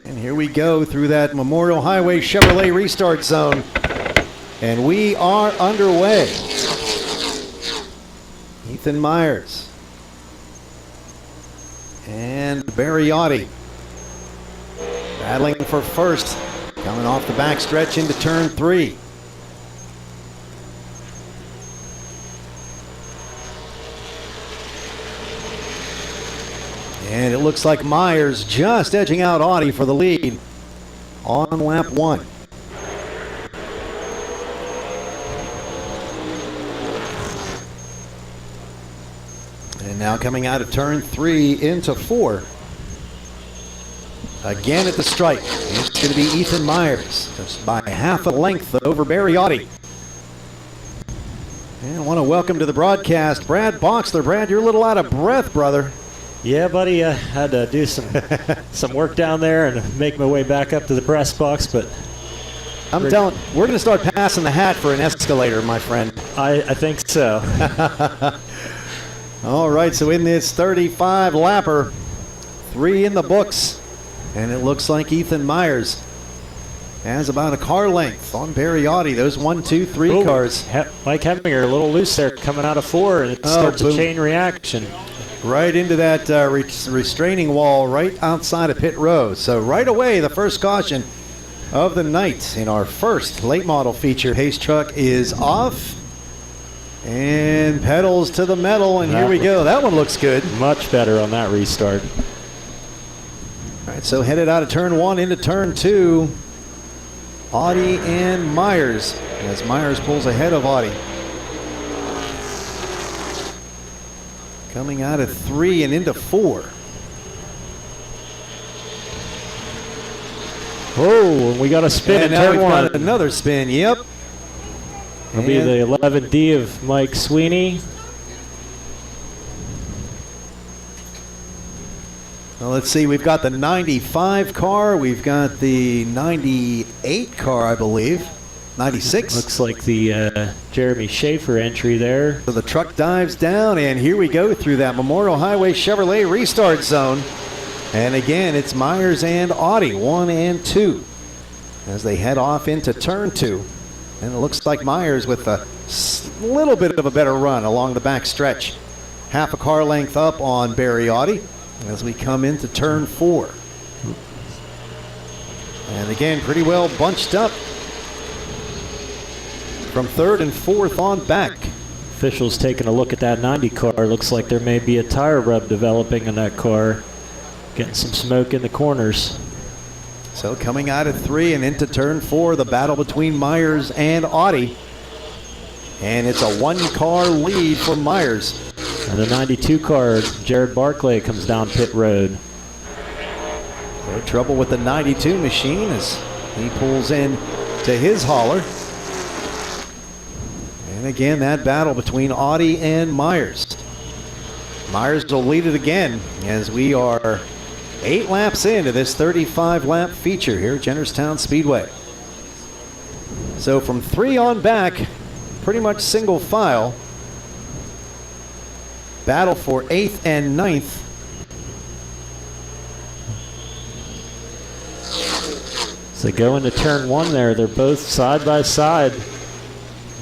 And here we go through that Memorial Highway Chevrolet restart zone. And we are underway. Ethan Myers and Barry Audi battling for first, coming off the backstretch into turn 3. And it looks like Myers just edging out Audi for the lead on lap 1. And now coming out of turn 3 into 4. Again at the stripe, it's going to be Ethan Myers, just by half a length over Barry Audi. And I want to welcome to the broadcast Brad Boxler. Brad, you're a little out of breath, brother. Yeah, buddy, I had to do some work down there and make my way back up to the press box, but I'm telling, we're going to start passing the hat for an escalator, my friend. I think so. All right, so in this 35 lapper, 3 in the books, and it looks like Ethan Myers has about a car length on Barry Audi. Those 1, 2, 3 cars. Mike Heminger a little loose there coming out of 4, and it starts a chain reaction. Right into that restraining wall right outside of pit row. So right away, the first caution of the night in our first late model feature. Pace truck is off and pedals to the metal, and here we go. That one looks good. Much better on that restart. All right, so headed out of turn 1 into turn 2. Audi and Myers, as Myers pulls ahead of Audi. Coming out of 3 and into 4. Oh, and we got a spin in turn 1. Got another spin, yep. It'll be the 11D of Mike Sweeney. Well, let's see, we've got the 95 car, we've got the 98 car, I believe. 96. Looks like the Jeremy Schaefer entry there. So the truck dives down, and here we go through that Memorial Highway Chevrolet restart zone. And again, it's Myers and Audi, 1 and 2, as they head off into turn 2. And it looks like Myers with a little bit of a better run along the back stretch. Half a car length up on Barry Audi as we come into turn 4. And again, pretty well bunched up from 3rd and 4th on back. Officials taking a look at that 90 car. Looks like there may be a tire rub developing in that car. Getting some smoke in the corners. So coming out of 3 and into turn 4, the battle between Myers and Audi. And it's a 1-car lead for Myers. And the 92 car, Jared Barclay, comes down pit road. No trouble with the 92 machine as he pulls in to his hauler. And again, that battle between Audi and Myers. Myers will lead it again as we are 8 laps into this 35-lap feature here at Jennerstown Speedway. So from 3 on back, pretty much single file. Battle for 8th and 9th. So go into turn 1 there. They're both side by side.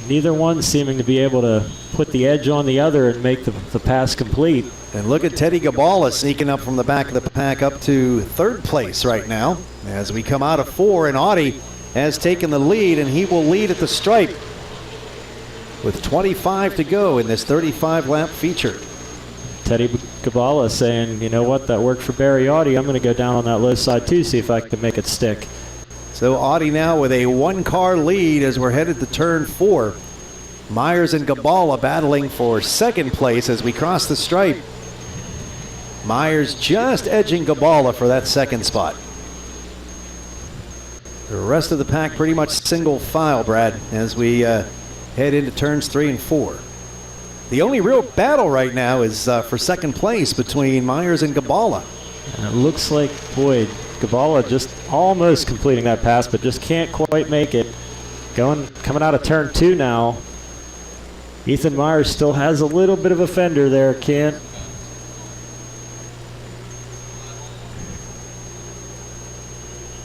Neither one seeming to be able to put the edge on the other and make the pass complete. And look at Teddy Gabala sneaking up from the back of the pack up to 3rd place right now as we come out of 4, and Audi has taken the lead, and he will lead at the stripe with 25 to go in this 35-lap feature. Teddy Gabala saying, you know what, that worked for Barry Audi. I'm going to go down on that low side too, see if I can make it stick. So Audi now with a 1-car lead as we're headed to turn 4. Myers and Gabala battling for 2nd place as we cross the stripe. Myers just edging Gabala for that 2nd spot. The rest of the pack pretty much single file, Brad, as we head into turns 3 and 4. The only real battle right now is for 2nd place between Myers and Gabala. And it looks like, boy, Gabala just almost completing that pass, but just can't quite make it. Coming out of turn 2 now. Ethan Myers still has a little bit of a fender there,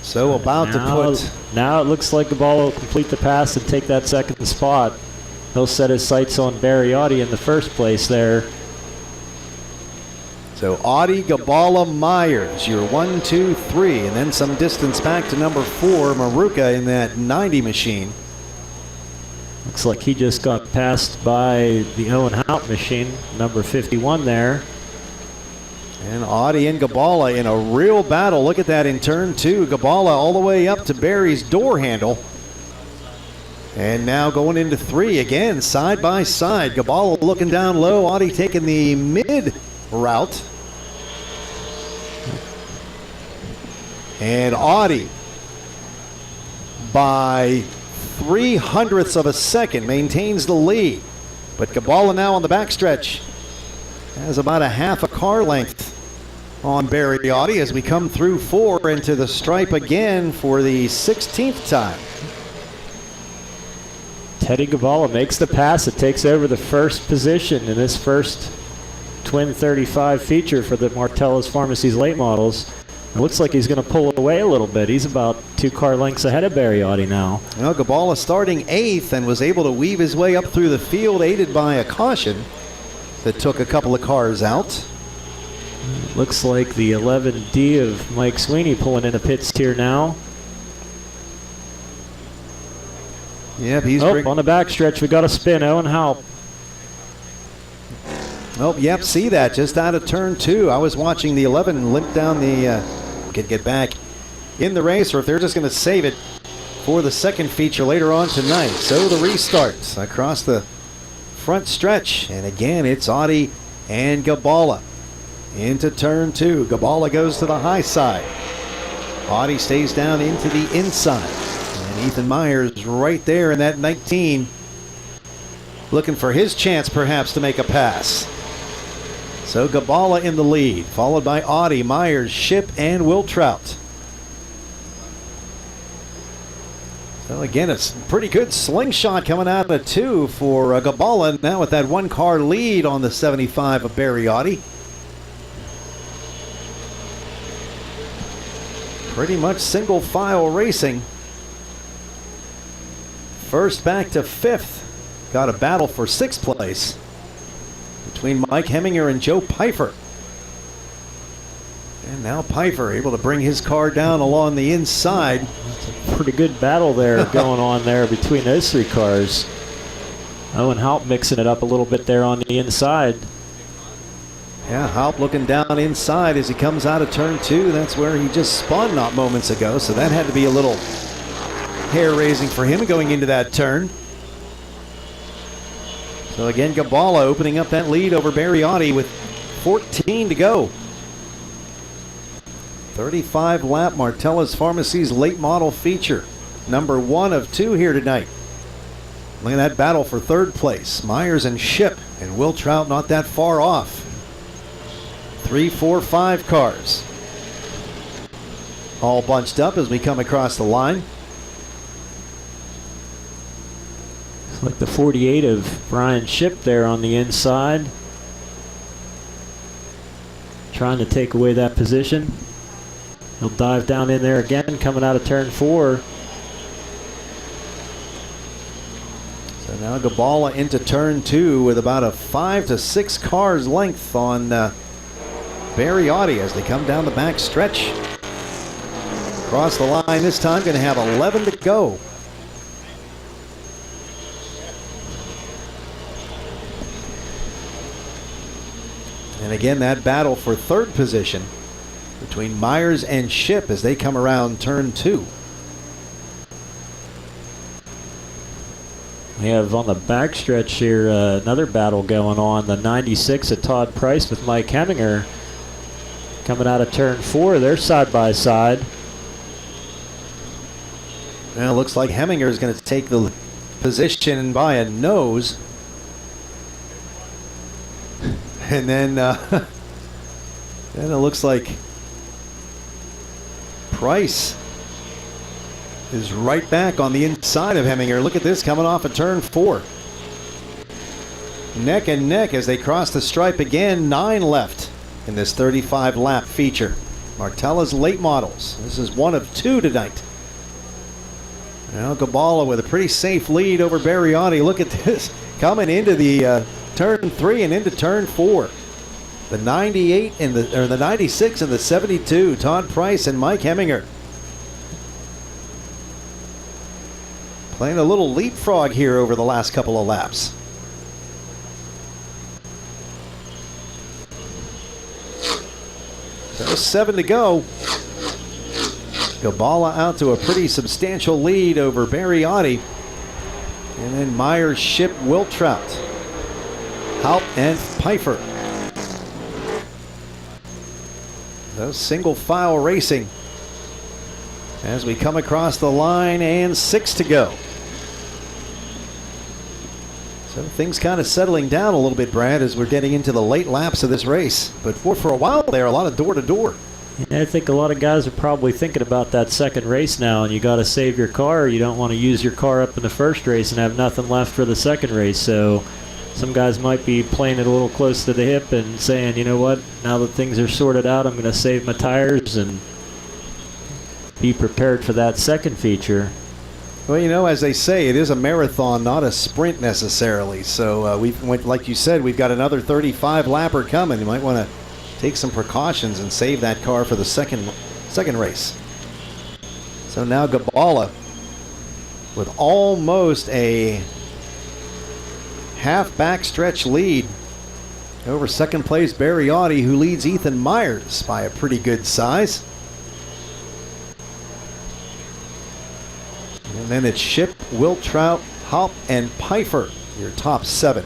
So about to put... Now it looks like Gabala will complete the pass and take that second spot. He'll set his sights on Barriotti in the first place there. So Audi, Gabala, Myers, your 1, 2, 3, and then some distance back to number 4, Maruka in that 90 machine. Looks like he just got passed by the Owen Haupt machine, number 51 there. And Audi and Gabala in a real battle. Look at that in turn 2. Gabala all the way up to Barry's door handle. And now going into 3 again, side by side. Gabala looking down low, Audi taking the mid route. And Audi by 0.03 of a second maintains the lead. But Gabala now on the backstretch has about a half a car length on Barriotti as we come through 4 into the stripe again for the 16th time. Teddy Gabala makes the pass. It takes over the first position in this first Twin 35 feature for the Martellus Pharmacies late models. It looks like he's going to pull away a little bit. He's about 2 car lengths ahead of Barriotti now. Well, Gabala starting 8th and was able to weave his way up through the field, aided by a caution that took a couple of cars out. Looks like the 11D of Mike Sweeney pulling into pits here now. Yep, he's on the backstretch. We got a spin. Owen Haupt. Oh, yep, see that just out of turn 2. I was watching the 11 limp down the, get back in the race, or if they're just going to save it for the second feature later on tonight. So the restart across the front stretch. And again, it's Audi and Gabala into turn 2. Gabala goes to the high side. Audi stays down into the inside. And Ethan Myers right there in that 19, looking for his chance perhaps to make a pass. So Gabala in the lead, followed by Audi, Myers, Ship, and Wiltrout. So again, it's a pretty good slingshot coming out of 2 for Gabala, now with that 1 car lead on the 75 of Barriotti. Pretty much single file racing. First back to 5th. Got a battle for 6th place between Mike Heminger and Joe Pfeiffer. And now Pfeiffer able to bring his car down along the inside. That's a pretty good battle there going on there between those 3 cars. Owen Haupt mixing it up a little bit there on the inside. Yeah, Haupt looking down inside as he comes out of turn 2. That's where he just spun not moments ago, so that had to be a little hair-raising for him going into that turn. So again, Gabala opening up that lead over Barriotti with 14 to go. 35 lap Martellus Pharmacies late model feature. Number 1 of 2 here tonight. Look at that battle for 3rd place. Myers and Ship and Wiltrout not that far off. 3, 4, 5 cars. All bunched up as we come across the line. Like the 48 of Brian Ship there on the inside. Trying to take away that position. He'll dive down in there again, coming out of turn 4. So now Gabala into turn 2 with about a 5 to 6 cars length on Barriotti as they come down the back stretch. Across the line this time, going to have 11 to go. And again, that battle for 3rd position between Myers and Ship as they come around turn 2. We have on the backstretch here another battle going on. The 96 of Todd Price with Mike Heminger coming out of turn 4. They're side by side. Well, it looks like Heminger is going to take the position by a nose. And then it looks like Price is right back on the inside of Heminger. Look at this coming off of turn 4. Neck and neck as they cross the stripe again. 9 left in this 35 lap feature. Martella's late models. This is one of two tonight. Now Gabala with a pretty safe lead over Barriotti. Look at this. Coming into the turn 3 and into turn 4. The 98 and the 96 and the 72. Todd Price and Mike Heminger. Playing a little leapfrog here over the last couple of laps. So 7 to go. Gabala out to a pretty substantial lead over Barriotti. And then Myers, Ship, Wiltrout, Halp, and Pfeiffer. So single file racing as we come across the line, and 6 to go. So things kind of settling down a little bit, Brad, as we're getting into the late laps of this race. But for a while there, a lot of door-to-door. I think a lot of guys are probably thinking about that second race now, and you got to save your car. You don't want to use your car up in the first race and have nothing left for the second race. So some guys might be playing it a little close to the hip and saying, you know what, now that things are sorted out, I'm going to save my tires and be prepared for that second feature. Well, you know, as they say, it is a marathon, not a sprint necessarily. So like you said, we've got another 35 lapper coming. You might want to take some precautions and save that car for the second race. So now Gabala with almost a half backstretch lead over second place Barriotti, who leads Ethan Myers by a pretty good size. And then it's Ship, Wiltrout, Halp, and Pfeiffer, your top 7.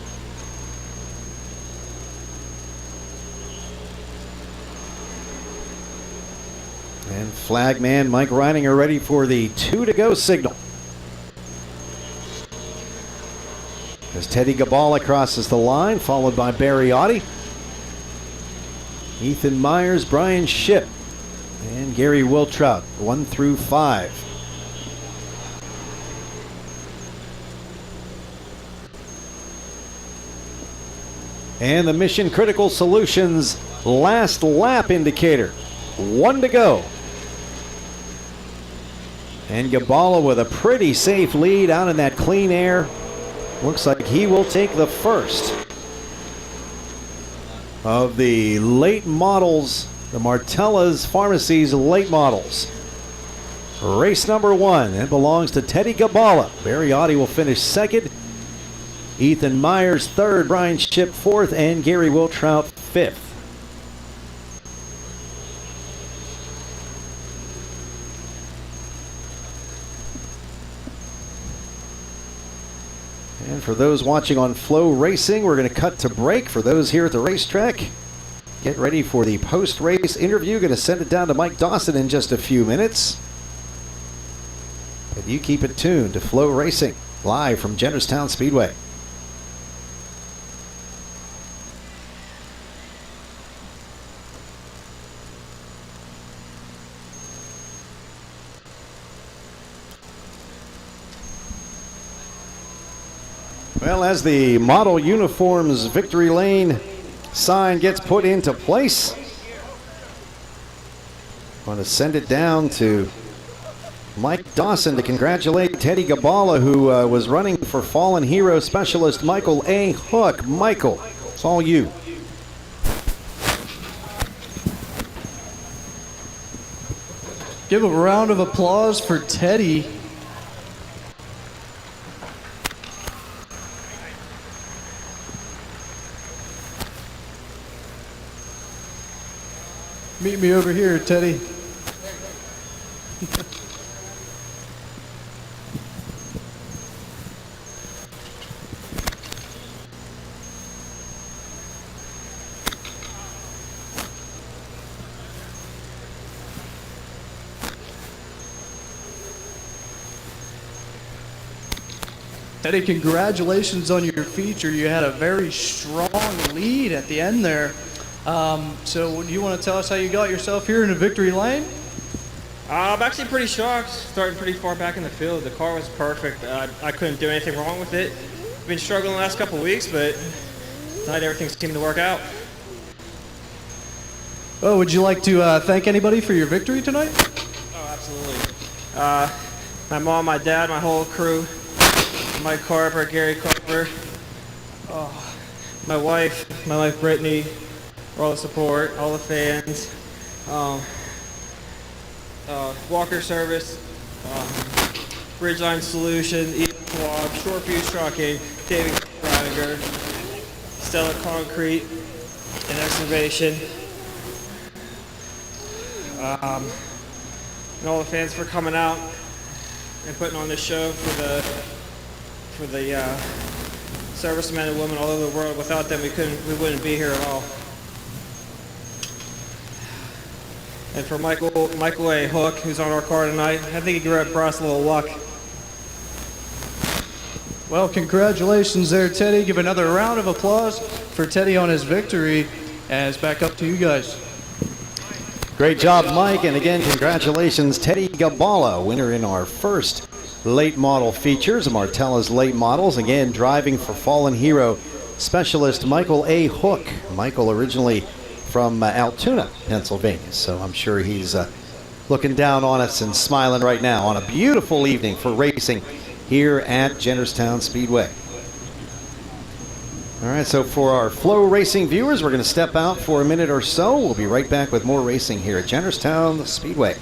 And flagman Mike Reininger ready for the 2 to go signal. As Teddy Gabala crosses the line, followed by Barriotti, Ethan Myers, Brian Ship, and Gary Wiltrout, 1 through 5. And the Mission Critical Solutions last lap indicator, 1 to go. And Gabala with a pretty safe lead out in that clean air. Looks like he will take the first of the late models, the Martella's Pharmacy's late models. Race number 1, it belongs to Teddy Gabala. Barriotti will finish second. Ethan Myers third, Brian Ship fourth, and Gary Wiltrout fifth. And for those watching on Flo Racing, we're going to cut to break. For those here at the racetrack, get ready for the post-race interview. Going to send it down to Mike Dawson in just a few minutes. But you keep it tuned to Flo Racing, live from Jennerstown Speedway. Well, as the model uniforms victory lane sign gets put into place, I'm going to send it down to Mike Dawson to congratulate Teddy Gabala, who was running for Fallen Hero Specialist Michael A. Hook. Michael, it's all you. Give a round of applause for Teddy. Meet me over here, Teddy. Teddy, congratulations on your feature. You had a very strong lead at the end there. So do you want to tell us how you got yourself here in a victory lane? I'm actually pretty shocked, starting pretty far back in the field. The car was perfect. I couldn't do anything wrong with it. Been struggling the last couple of weeks, but tonight everything seemed to work out. Oh, would you like to thank anybody for your victory tonight? Oh, absolutely. My mom, my dad, my whole crew, Mike Carver, Gary Carver, my wife Brittany, for all the support, all the fans, Walker Service, Bridgeline Solution, Ethan Schwab, Short Fuse Trucking, David Reiniger, Stella Concrete and Excavation, and all the fans for coming out and putting on this show for the servicemen and women all over the world. Without them, we wouldn't be here at all. And for Michael A. Hook, who's on our car tonight, I think he brought us a little luck. Well, congratulations there, Teddy. Give another round of applause for Teddy on his victory. And it's back up to you guys. Great job, Mike. And again, congratulations, Teddy Gabala, winner in our first late model features, Martella's late models. Again, driving for fallen hero specialist Michael A. Hook. Michael originally from Altoona, Pennsylvania. So I'm sure he's looking down on us and smiling right now on a beautiful evening for racing here at Jennerstown Speedway. All right, so for our Flo Racing viewers, we're going to step out for a minute or so. We'll be right back with more racing here at Jennerstown Speedway.